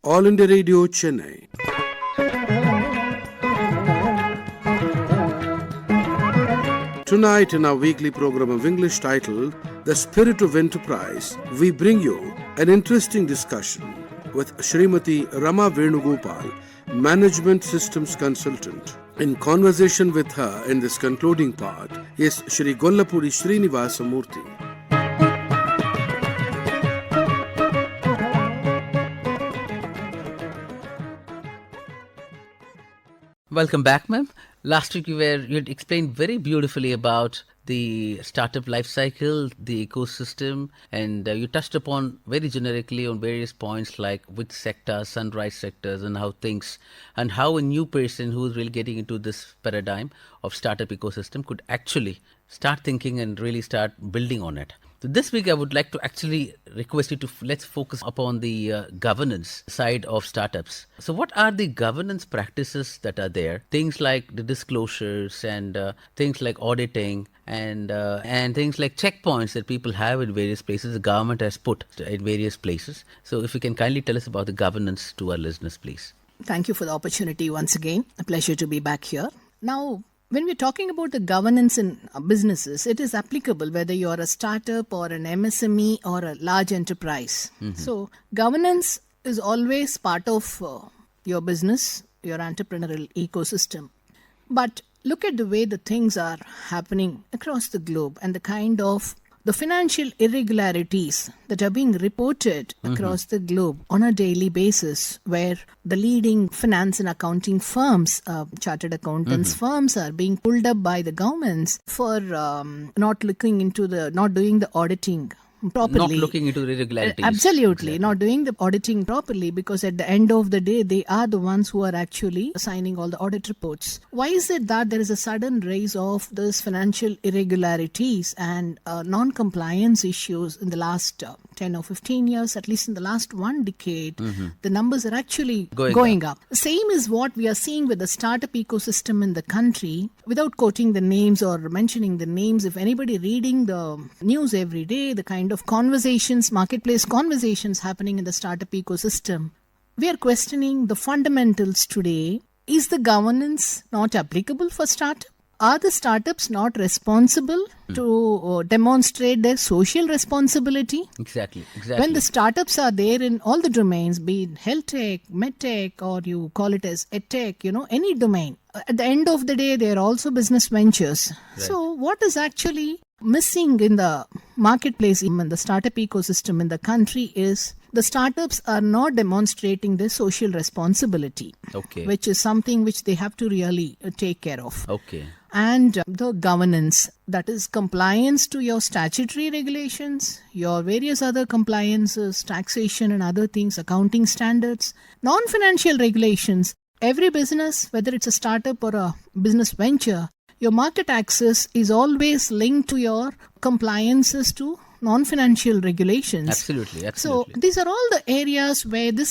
All India Radio, Chennai. Tonight in our weekly program of English titled The Spirit of Enterprise, we bring you an interesting discussion with Srimati Rama Venugopal, Management Systems Consultant. In conversation with her in this concluding part is Shri Gollapudi Srinivasamurthy. Welcome back, ma'am. Last week you had explained very beautifully about the startup life cycle, the ecosystem, and you touched upon very generically on various points like which sectors, sunrise sectors, and how a new person who is really getting into this paradigm of startup ecosystem could actually start thinking and really start building on it. So this week I would like to actually request you to let's focus upon the governance side of startups. So what are the governance practices that are there? Things like the disclosures and things like auditing and things like checkpoints that people have in various places, the government has put in various places. So if you can kindly tell us about the governance to our listeners, please. Thank you for the opportunity once again. A pleasure to be back here. Now, when we're talking about the governance in businesses, it is applicable whether you're a startup or an MSME or a large enterprise. So governance is always part of your business, your entrepreneurial ecosystem. But look at the way the things are happening across the globe and the kind of the financial irregularities that are being reported across the globe on a daily basis, where the leading finance and accounting firms, chartered accountants firms, are being pulled up by the governments for not doing the auditing properly. Not looking into the irregularities. Absolutely. Not doing the auditing properly, because at the end of the day, they are the ones who are actually signing all the audit reports. Why is it that there is a sudden rise of those financial irregularities and non-compliance issues in the last 10 or 15 years, at least in the last one decade? The numbers are actually going up. Same is what we are seeing with the startup ecosystem in the country. Without quoting the names or mentioning the names, if anybody reading the news every day, the kind of conversations, marketplace conversations happening in the startup ecosystem, we are questioning the fundamentals today. Is the governance not applicable for startup? Are the startups not responsible to demonstrate their social responsibility? Exactly. When the startups are there in all the domains, be it health tech, med tech, or you call it as ed tech, any domain, at the end of the day, they are also business ventures. Right. So what is actually missing in the marketplace, in the startup ecosystem in the country, is the startups are not demonstrating their social responsibility, which is something which they have to really take care of. And the governance, that is compliance to your statutory regulations, your various other compliances, taxation and other things, accounting standards, non-financial regulations. Every business, whether it's a startup or a business venture, your market access is always linked to your compliances to non-financial regulations. Absolutely. So these are all the areas where the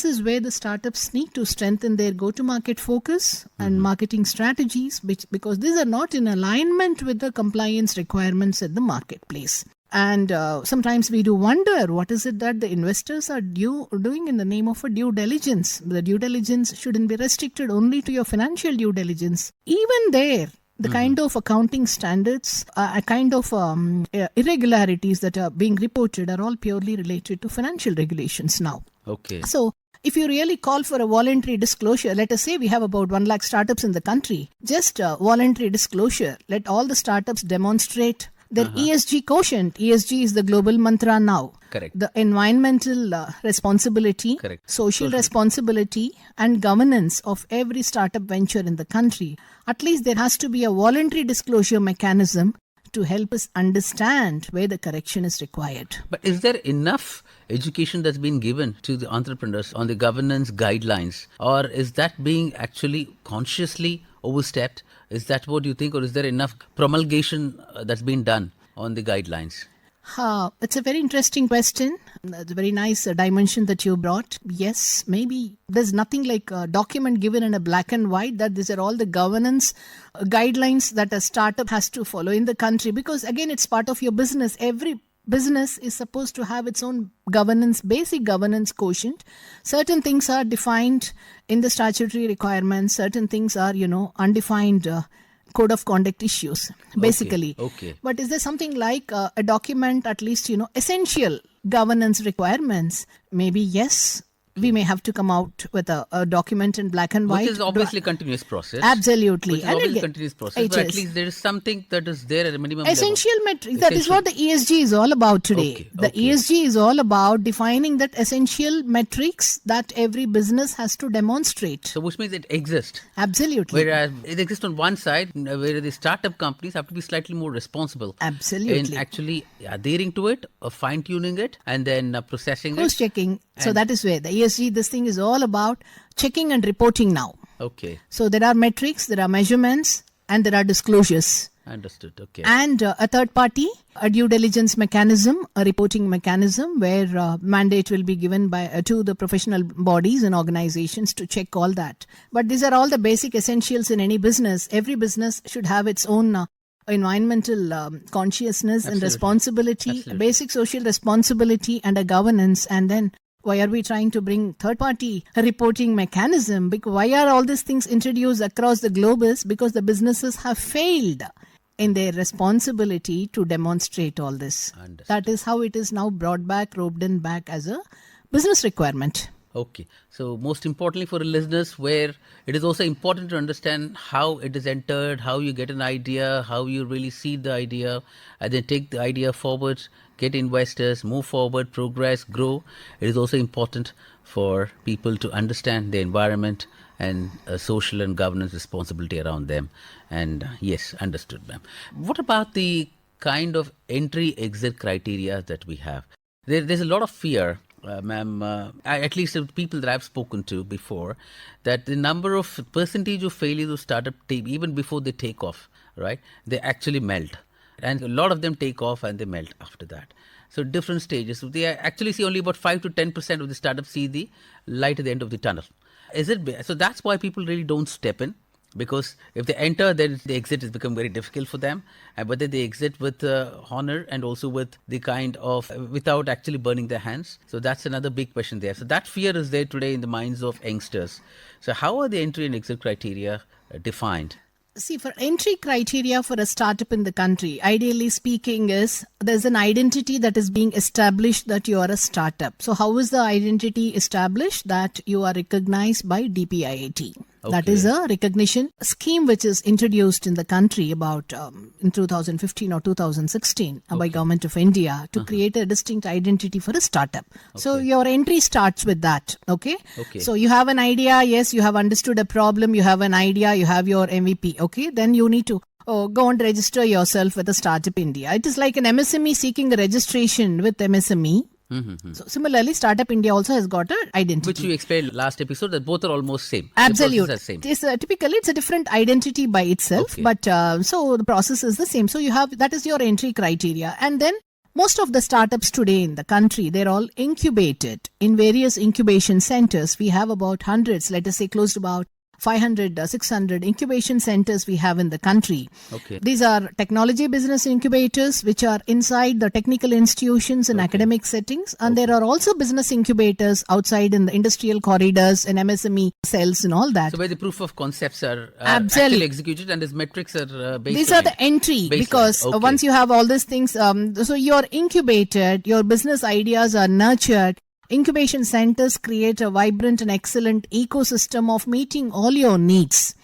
startups need to strengthen their go-to-market focus and marketing strategies, because these are not in alignment with the compliance requirements at the marketplace. And sometimes we do wonder, what is it that the investors are doing in the name of a due diligence? The due diligence shouldn't be restricted only to your financial due diligence. Even there, the kind of accounting standards, irregularities that are being reported are all purely related to financial regulations now. So if you really call for a voluntary disclosure, let us say we have about 1 lakh startups in the country, just a voluntary disclosure, let all the startups demonstrate their ESG quotient. ESG is the global mantra now. Correct. The environmental responsibility, social responsibility and governance of every startup venture in the country. At least there has to be a voluntary disclosure mechanism to help us understand where the correction is required. But is there enough education that's been given to the entrepreneurs on the governance guidelines, or is that being actually consciously overstepped? Is that what you think, or is there enough promulgation that's been done on the guidelines? It's a very interesting question. It's a very nice dimension that you brought. Yes, maybe there's nothing like a document given in a black and white that these are all the governance guidelines that a startup has to follow in the country, because again, it's part of your business. Every business is supposed to have its own governance, basic governance quotient. Certain things are defined in the statutory requirements. Certain things are, undefined code of conduct issues, basically. Okay. But is there something like a document, at least, essential governance requirements? Maybe yes. We may have to come out with a document in black and white. Which is obviously a continuous process. Absolutely. Which is obviously a continuous process. But at least there is something that is there at a minimum essential level. metrics. That is what the ESG is all about today. The ESG is all about defining that essential metrics that every business has to demonstrate. So which means it exists. Absolutely. Whereas it exists on one side, where the startup companies have to be slightly more responsible. Absolutely. In actually adhering to it, or fine-tuning it, and then processing it. Who's checking? So that is where the ESG, this thing is all about checking and reporting now. Okay. So there are metrics, there are measurements, and there are disclosures. Understood. Okay. And a third party, a due diligence mechanism, a reporting mechanism where mandate will be given by to the professional bodies and organizations to check all that. But these are all the basic essentials in any business. Every business should have its own environmental consciousness and responsibility, basic social responsibility and a governance. And then why are we trying to bring third-party reporting mechanism? Because why are all these things introduced across the globe? Is because the businesses have failed in their responsibility to demonstrate all this. Understood. That is how it is now brought back, roped in back as a business requirement. Okay. So most importantly for the listeners, where it is also important to understand how it is entered, how you get an idea, how you really see the idea, and then take the idea forward, get investors, move forward, progress, grow. It is also important for people to understand the environment and social and governance responsibility around them. And yes, understood, ma'am. What about the kind of entry-exit criteria that we have? There's a lot of fear, ma'am, at least the people that I've spoken to before, that the number of percentage of failures of startup even before they take off, right, they actually melt. And a lot of them take off and they melt after that. So different stages. So they actually see only about 5 to 10% of the startups see the light at the end of the tunnel. So that's why people really don't step in. Because if they enter, then the exit has become very difficult for them. But then they exit with honor and also with the kind of, without actually burning their hands. So that's another big question there. So that fear is there today in the minds of youngsters. So how are the entry and exit criteria defined? See, for entry criteria for a startup in the country, ideally speaking, is there's an identity that is being established that you are a startup. So how is the identity established? That you are recognized by DPIIT. Okay. That is a recognition scheme which is introduced in the country about in 2015 or 2016 by Government of India to create a distinct identity for a startup. So your entry starts with that. Okay. So you have an idea. Yes, you have understood a problem. You have an idea. You have your MVP. Okay. Then you need to go and register yourself with a Startup India. It is like an MSME seeking a registration with MSME. Mm-hmm. So similarly, Startup India also has got an identity. Which you explained last episode that both are almost same. Absolutely. Same. Typically, it's a different identity by itself, but so the process is the same. So you have, that is your entry criteria. And then most of the startups today in the country, they're all incubated in various incubation centers. We have about hundreds, let us say close to about 500, 600 incubation centers we have in the country. These are technology business incubators which are inside the technical institutions and academic settings. And there are also business incubators outside in the industrial corridors and MSME cells and all that. So where the proof of concepts are actually executed and these metrics are based These on are the entry because once you have all these things, so you're incubated, your business ideas are nurtured. Incubation centers create a vibrant and excellent ecosystem of meeting all your needs.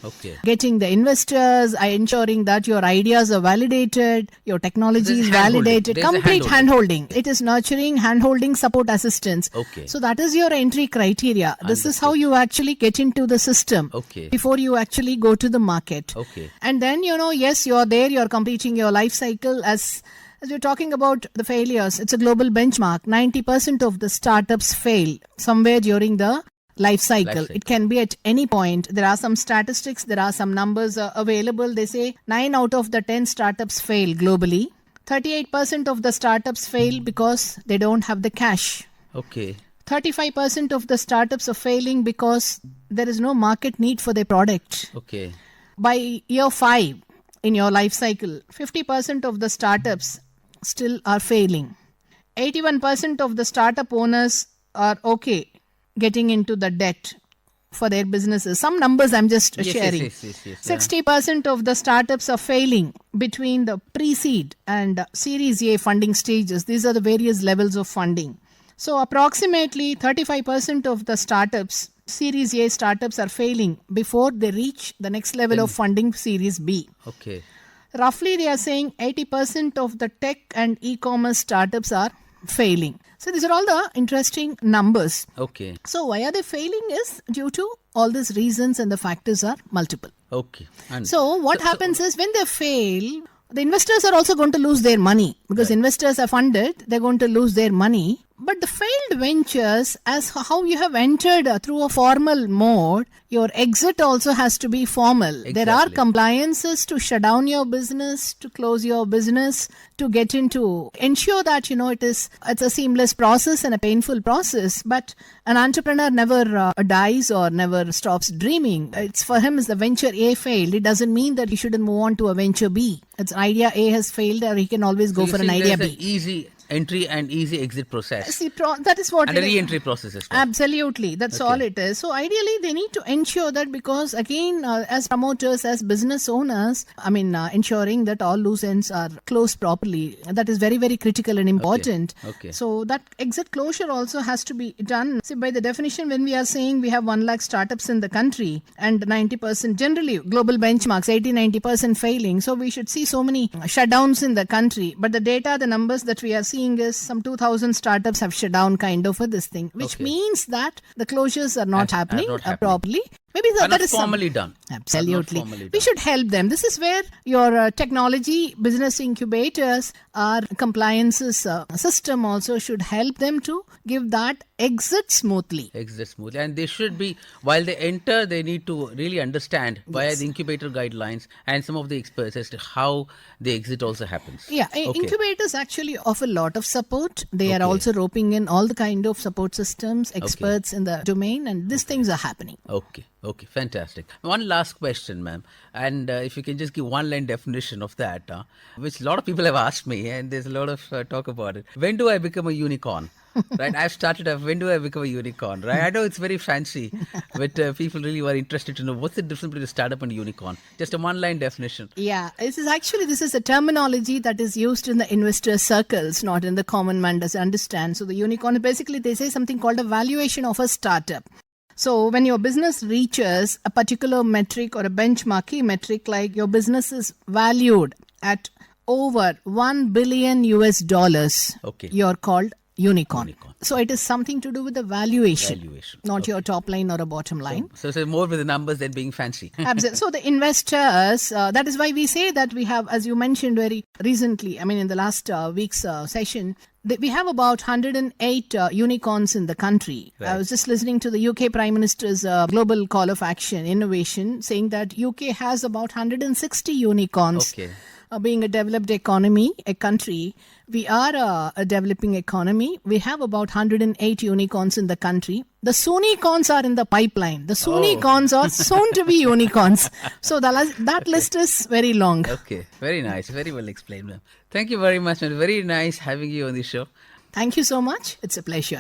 Getting the investors, ensuring that your ideas are validated, your technology is validated, complete hand-holding. It is nurturing, hand-holding, support assistance. So that is your entry criteria. This is how you actually get into the system before you actually go to the market. And then, yes, you're there, you're completing your life cycle as we're talking about the failures, it's a global benchmark. 90% of the startups fail somewhere during the life cycle. It can be at any point. There are some statistics, there are some numbers available. They say 9 out of the 10 startups fail globally. 38% of the startups fail because they don't have the cash. 35% of the startups are failing because there is no market need for their product. By year 5 in your life cycle, 50% of the startups still are failing. 81% of the startup owners are okay getting into the debt for their businesses. Some numbers I'm just sharing. Yes. 60% of the startups are failing between the pre-seed and Series A funding stages. These are the various levels of funding. So approximately 35% of the startups, Series A startups, are failing before they reach the next level of funding, Series B. Okay. Roughly, they are saying 80% of the tech and e-commerce startups are failing. So these are all the interesting numbers. Okay. So why are they failing is due to all these reasons, and the factors are multiple. Okay. So what happens is when they fail, the investors are also going to lose their money, because investors are funded, they're going to lose their money. But the failed ventures, as how you have entered through a formal mode, your exit also has to be formal. There are compliances to shut down your business, to close your business, to get into, ensure that, it's a seamless process and a painful process. But an entrepreneur never dies or never stops dreaming. It's for him, is the venture A failed, it doesn't mean that he shouldn't move on to a venture B. It's idea A has failed, or he can always go for an idea B. Easy entry and easy exit process. See, that is what and a re-entry process as well. Absolutely. That's all it is. So ideally, they need to ensure that, because again, as promoters, as business owners, ensuring that all loose ends are closed properly. That is very, very critical and important. Okay. So that exit closure also has to be done. See, by the definition, when we are saying we have 1 lakh startups in the country and 90%, generally global benchmarks, 80-90% failing. So we should see so many shutdowns in the country. But the data, the numbers that we are seeing is some 2,000 startups have shut down kind of for this thing, which means that the closures are not happening properly. Maybe that is formally done. Absolutely. We should help them. This is where your technology business incubators, our compliances system also should help them to give that exit smoothly. And they should be, while they enter, they need to really understand via the incubator guidelines and some of the experts as to how the exit also happens. Yeah, incubators actually offer a lot of support. They are also roping in all the kind of support systems, experts in the domain, and these things are happening. Okay, fantastic. One last question, ma'am. And if you can just give one-line definition of that, which a lot of people have asked me, and there's a lot of talk about it. When do I become a unicorn? Right? I've started off, when do I become a unicorn? Right? I know it's very fancy, but people really were interested to know what's the difference between a startup and a unicorn. Just a one-line definition. Yeah, this is a terminology that is used in the investor circles, not in the common man does understand. So the unicorn, basically they say something called a valuation of a startup. So when your business reaches a particular metric or a benchmark key metric, like your business is valued at over $1 billion US, you're called unicorn. So it is something to do with the valuation. Not your top line or a bottom line. So more with the numbers than being fancy. Absolutely. So the investors, that is why we say that we have, as you mentioned very recently, in the last week's session, we have about 108 unicorns in the country. Right. I was just listening to the UK Prime Minister's global call of action, innovation, saying that UK has about 160 unicorns. Being a developed economy, a country, we are a developing economy. We have about 108 unicorns in the country. The Soonicorns are in the pipeline. The Soonicorns are soon to be unicorns. So that list is very long. Okay, very nice. Very well explained, ma'am. Thank you very much, ma'am. Very nice having you on the show. Thank you so much. It's a pleasure.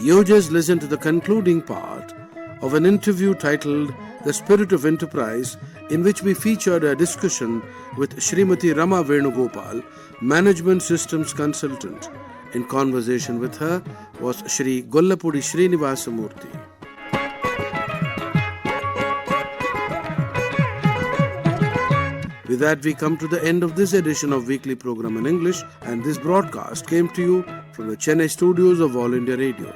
You just listened to the concluding part of an interview titled The Spirit of Enterprise, in which we featured a discussion with Srimati Rama Venugopal, Management Systems Consultant. In conversation with her was Shri Gollapudi Srinivasamurthy. With that, we come to the end of this edition of Weekly Program in English, and this broadcast came to you from the Chennai studios of All India Radio.